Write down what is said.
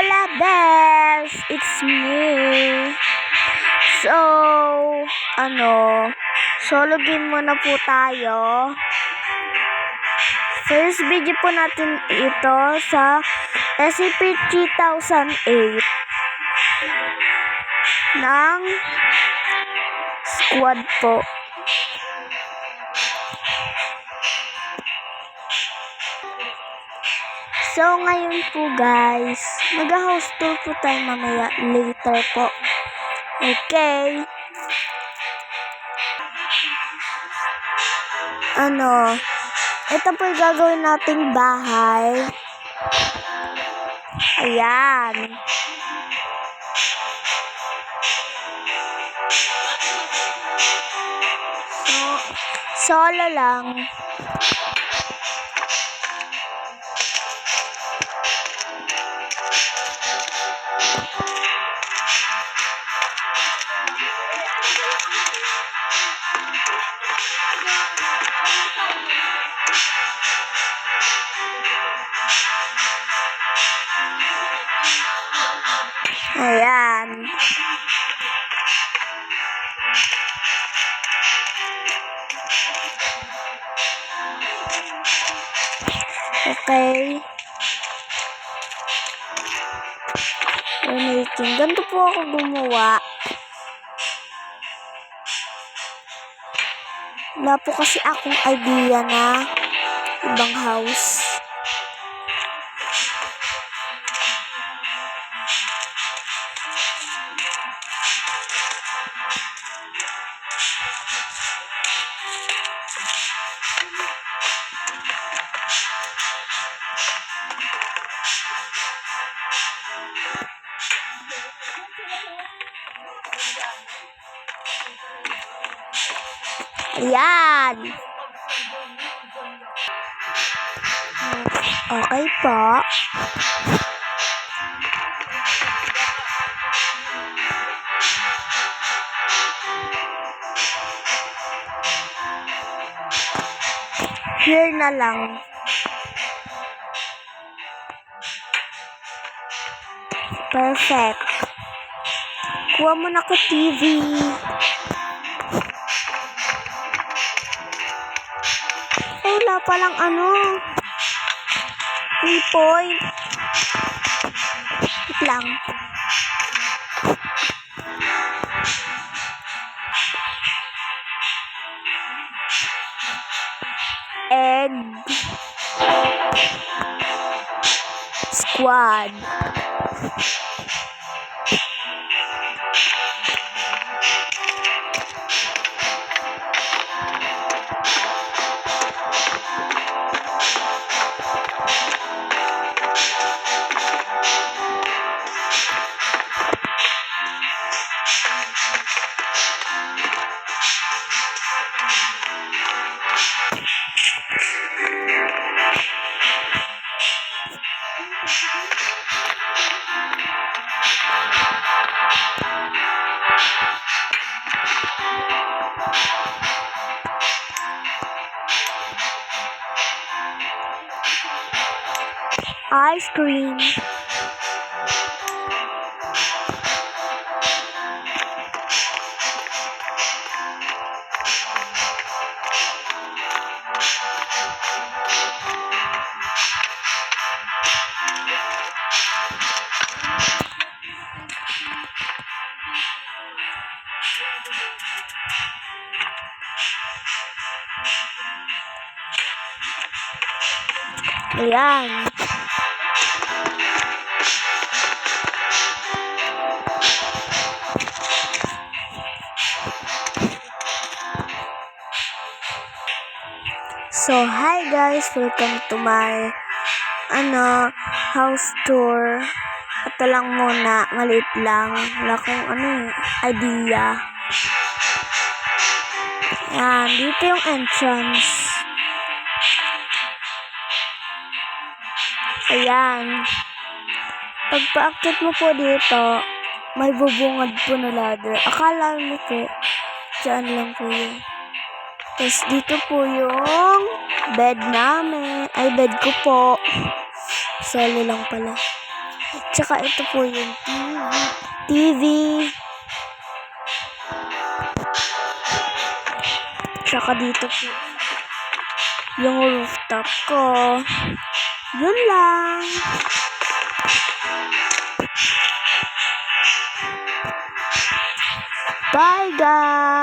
Hola bears! It's me! So, solo game muna po tayo. First video po natin ito sa SCP-3008 ng squad po. So, ngayon po guys, mag-house tour po tayo mamaya later po. Okay. Ito po yung gagawin nating bahay. Ayan. So, solo lang. Ayan. Okay. Ganito po ako gumawa. Wala po kasi akong idea na ibang house. Ayan. Okay po. Here na lang. Perfect. Kuha mo na ko TV. Wala palang point. Wait lang. Egg. Squad. Ice cream. Ayan. So, hi guys, welcome to my house tour. Ito lang muna, maliit lang. Wala kong idea. Yan, dito yung entrance. Ayan. Pag pa-active mo po dito, may bubungad po na ladder. Akala mo po, dyan lang po yun. Tapos dito po yung bed namin. Ay, bed ko po. Solo lang pala. Tsaka ito po yung TV. Tsaka dito po yung rooftop ko. Yun lang. Bye guys!